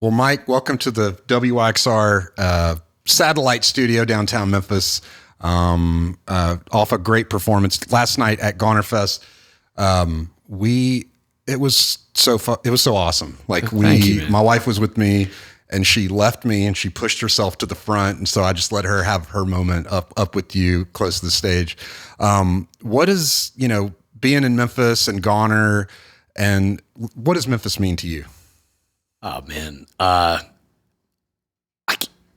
Well, Mike, welcome to the WYXR satellite studio downtown Memphis. Off a great performance last night at Gonerfest. It was so fun. It was so awesome. Thank you, man. My wife was with me, and she left me, and she pushed herself to the front, and so I just let her have her moment up with you, close to the stage. What is being in Memphis and Goner, and what does Memphis mean to you? Oh man,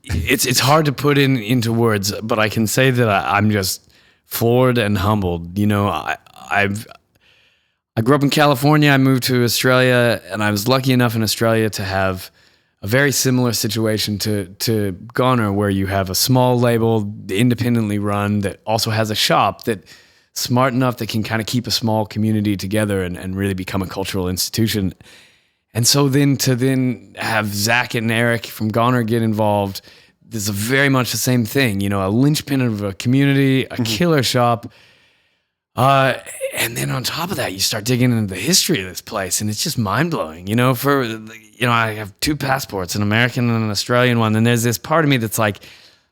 it's hard to put into words, but I can say that I'm just floored and humbled. I grew up in California. I moved to Australia, and I was lucky enough in Australia to have a very similar situation to Goner, where you have a small label, independently run, that also has a shop that smart enough that can kind of keep a small community together and really become a cultural institution. And so then to have Zach and Eric from Goner get involved, this is very much the same thing, a linchpin of a community, a killer shop. And then on top of that, you start digging into the history of this place, and it's just mind-blowing. I have two passports, an American and an Australian one, and there's this part of me that's like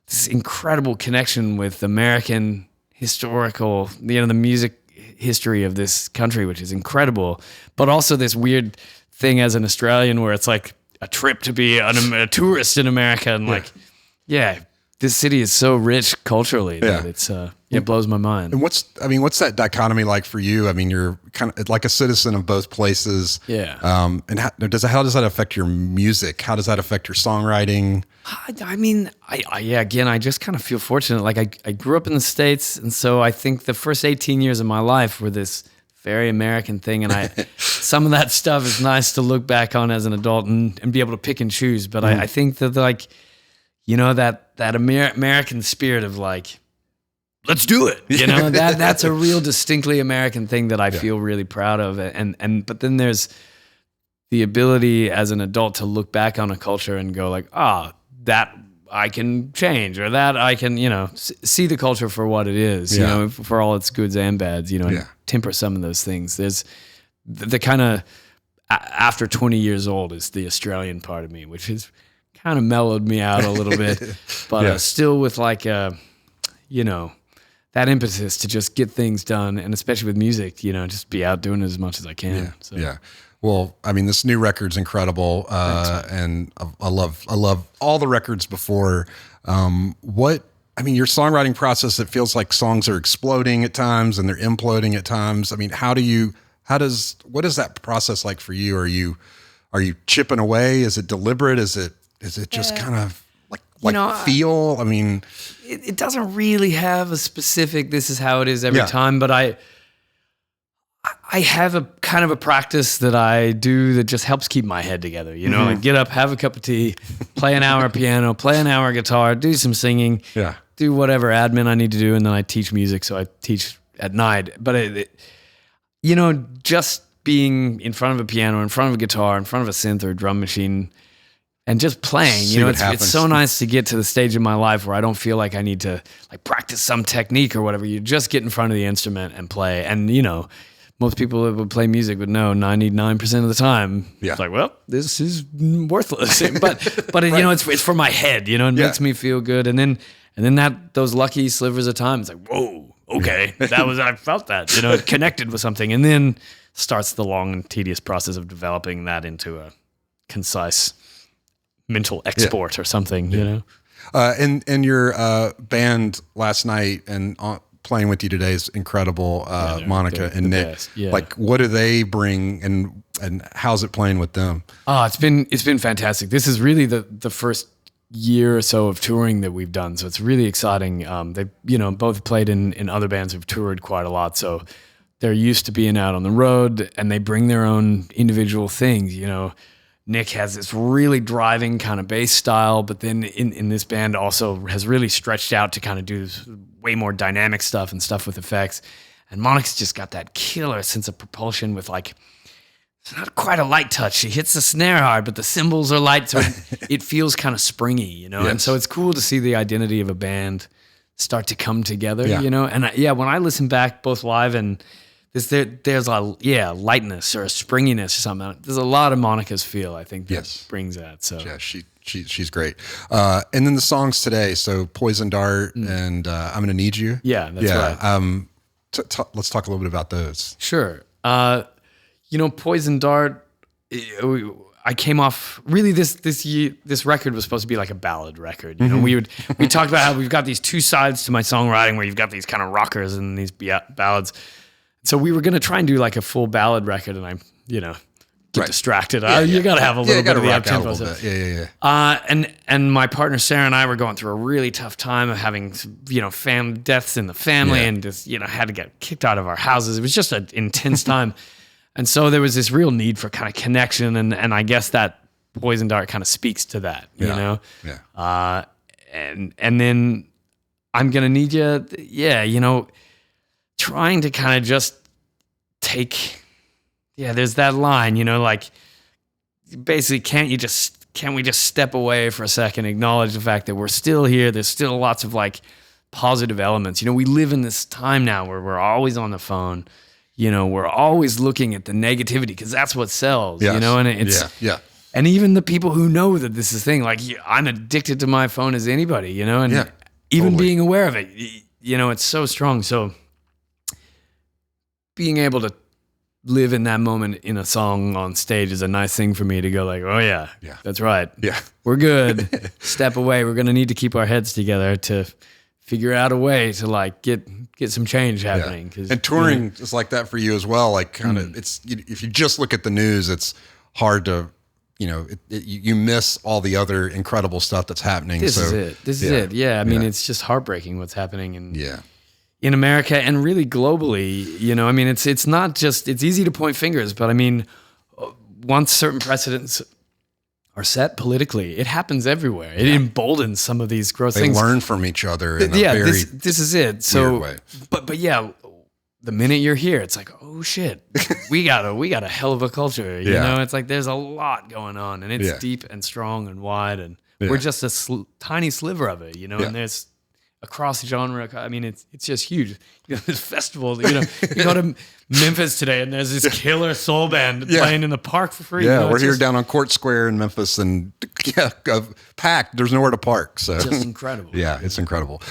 this incredible connection with American historical, the music history of this country, which is incredible, but also this weird thing as an Australian where it's like a trip to be a tourist in America, and this city is so rich culturally that it blows my mind. And what's that dichotomy like for you? I mean, you're kind of like a citizen of both places. Yeah. And how does that affect your music? How does that affect your songwriting? Again, I just kind of feel fortunate. Like I grew up in the States, and so I think the first 18 years of my life were this very American thing, and some of that stuff is nice to look back on as an adult and be able to pick and choose. But I think that that American spirit of let's do it. That's a real distinctly American thing that I feel really proud of. But then there's the ability as an adult to look back on a culture and go that I can change, or that I can, see the culture for what it is, for all its goods and bads, and temper some of those things. There's the kind of, after 20 years old is the Australian part of me, which has kind of mellowed me out a little bit, but still with that impetus to just get things done. And especially with music, just be out doing it as much as I can. Yeah. So. Yeah. Well, this new record's incredible. And I love all the records before. Your songwriting process, it feels like songs are exploding at times and they're imploding at times. What is that process like for you? Are you chipping away? Is it deliberate? Is it just kind of feel? It doesn't really have a specific, this is how it is every time, but I have a kind of a practice that I do that just helps keep my head together. Get up, have a cup of tea, play an hour piano, play an hour guitar, do some singing, do whatever admin I need to do, and then I teach music. So I teach at night. But just being in front of a piano, in front of a guitar, in front of a synth or a drum machine, and just playing, it's so nice to get to the stage in my life where I don't feel like I need to practice some technique or whatever. You just get in front of the instrument and play. And, most people that would play music would know 99% of the time. Yeah. It's well, this is worthless. But right. It's for my head, it makes me feel good. And then those lucky slivers of time, it's whoa, okay. I felt that, it connected with something. And then starts the long and tedious process of developing that into a concise mental export or something, And your band last night and playing with you today is incredible. Monica and Nick. What do they bring, and how's it playing with them? Oh, it's been fantastic. This is really the first year or so of touring that we've done, so it's really exciting. They both played in other bands who've toured quite a lot, so they're used to being out on the road, and they bring their own individual things. Nick has this really driving kind of bass style, but then in this band also has really stretched out to kind of do way more dynamic stuff and stuff with effects. And Monica's just got that killer sense of propulsion with it's not quite a light touch. She hits the snare hard, but the cymbals are light, so it feels kind of springy, Yes. And so it's cool to see the identity of a band start to come together, And when I listen back both live and there's a lightness or a springiness or something. There's a lot of Monica's feel, I think, that brings that. So yeah, she's great. And then the songs today, so Poison Dart and I'm Gonna Need You. Yeah, that's right. Let's talk a little bit about those. Sure. Poison Dart, I came off really this record was supposed to be like a ballad record. You know, we talked about how we've got these two sides to my songwriting where you've got these kind of rockers and these ballads. So we were going to try and do like a full ballad record, and I, get distracted. You got to have a little bit of the up-tempo stuff. And my partner Sarah and I were going through a really tough time of having, deaths in the family and just, had to get kicked out of our houses. It was just an intense time. And so there was this real need for kind of connection. And I guess that Poison Dart kind of speaks to that, you know? Yeah. And then I'm Gonna Need You. Trying to kind of just take, there's that line, like basically can't we just step away for a second, acknowledge the fact that we're still here. There's still lots of like positive elements. We live in this time now where we're always on the phone, we're always looking at the negativity because that's what sells, and it's, and even the people who know that this is a thing, like I'm addicted to my phone as anybody, and even being aware of it, it's so strong. So being able to live in that moment in a song on stage is a nice thing for me to go like, oh yeah, that's right. Yeah. We're good. Step away. We're going to need to keep our heads together to figure out a way to like get some change happening. Yeah. And touring is like that for you as well. Like kind of if you just look at the news, it's hard to, you miss all the other incredible stuff that's happening. This is it. Yeah. I mean, it's just heartbreaking what's happening. And in America and really globally, it's not just, it's easy to point fingers, but I mean, once certain precedents are set politically, it happens everywhere. It emboldens some of these gross things. They learn from each other in a very this is it. So, way. But the minute you're here, it's like, oh shit, we got a hell of a culture. You know, it's like there's a lot going on, and it's deep and strong and wide, and we're just a tiny sliver of it. And there's across genre. I mean, it's just huge. This festival, you go to Memphis today and there's this killer soul band playing in the park for free. Yeah, we're here down on Court Square in Memphis and packed. There's nowhere to park. So just incredible. Yeah, it's incredible.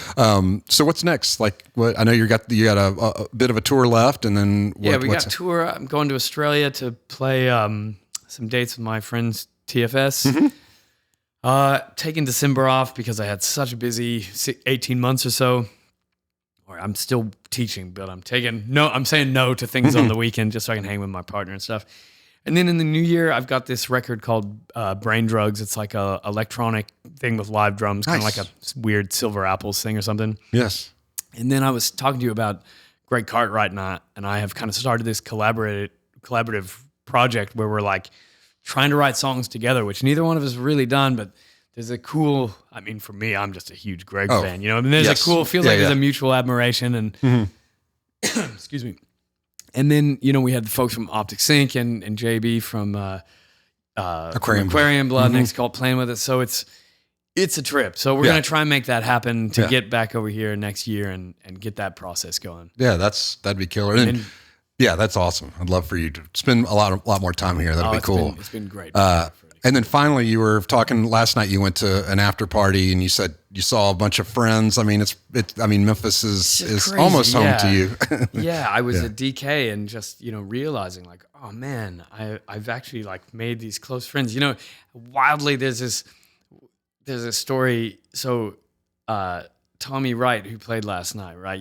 So what's next? Like what I know you got a bit of a tour left and then we got a tour. I'm going to Australia to play some dates with my friends TFS. Taking December off because I had such a busy 18 months or so. Or I'm still teaching, but I'm saying no to things on the weekend just so I can hang with my partner and stuff. And then in the new year, I've got this record called Brain Drugs. It's like a electronic thing with live drums, kind of like a weird Silver Apples thing or something. Yes. And then I was talking to you about Greg Cartwright and I have kind of started this collaborative project where we're like trying to write songs together, which neither one of us have really done, but there's a cool, I mean, for me, I'm just a huge Greg fan, I mean, there's a cool, feels like there's a mutual admiration and, excuse me. And then, we had the folks from Optic Sync and JB from Aquarium Blood next called Playing With It. So it's a trip. So we're going to try and make that happen to get back over here next year and get that process going. Yeah, that'd be killer. And yeah, that's awesome. I'd love for you to spend a lot more time here. That'd be cool. It's been great. And then finally, you were talking last night. You went to an after party, and you said you saw a bunch of friends. I mean, Memphis is almost home to you. Yeah, I was at DK and just realizing like, oh man, I've actually like made these close friends. Wildly, there's a story. So Tommy Wright, who played last night, right?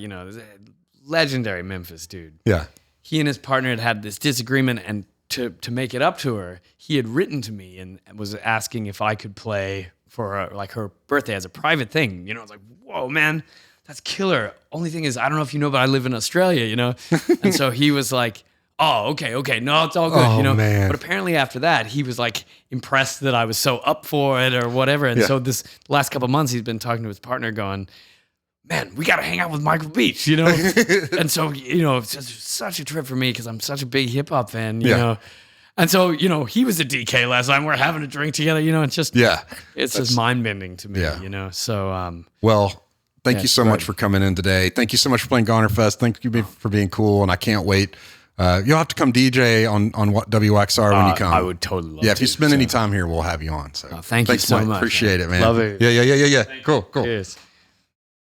Legendary Memphis dude. Yeah. He and his partner had this disagreement, and to make it up to her, he had written to me and was asking if I could play for her birthday as a private thing. I was like, whoa, man, that's killer. Only thing is, I don't know if you know, but I live in Australia, And so he was like, oh, okay. No, it's all good, Man. But apparently after that, he was like impressed that I was so up for it or whatever. And so this last couple of months, he's been talking to his partner going, man, we got to hang out with Michael Beach, And so, it's just such a trip for me because I'm such a big hip hop fan, you know? And so, he was at DK last night. We're having a drink together, it's just, it's just mind bending to me, So, well, Thank you so much for coming in today. Thank you so much for playing Gonerfest. Thank you for being cool. And I can't wait. You'll have to come DJ on WYXR when you come. I would totally love to. Yeah, if you spend any time here, we'll have you on. So thank you so much. Appreciate it, man. Love it. Yeah. Cool. Cheers.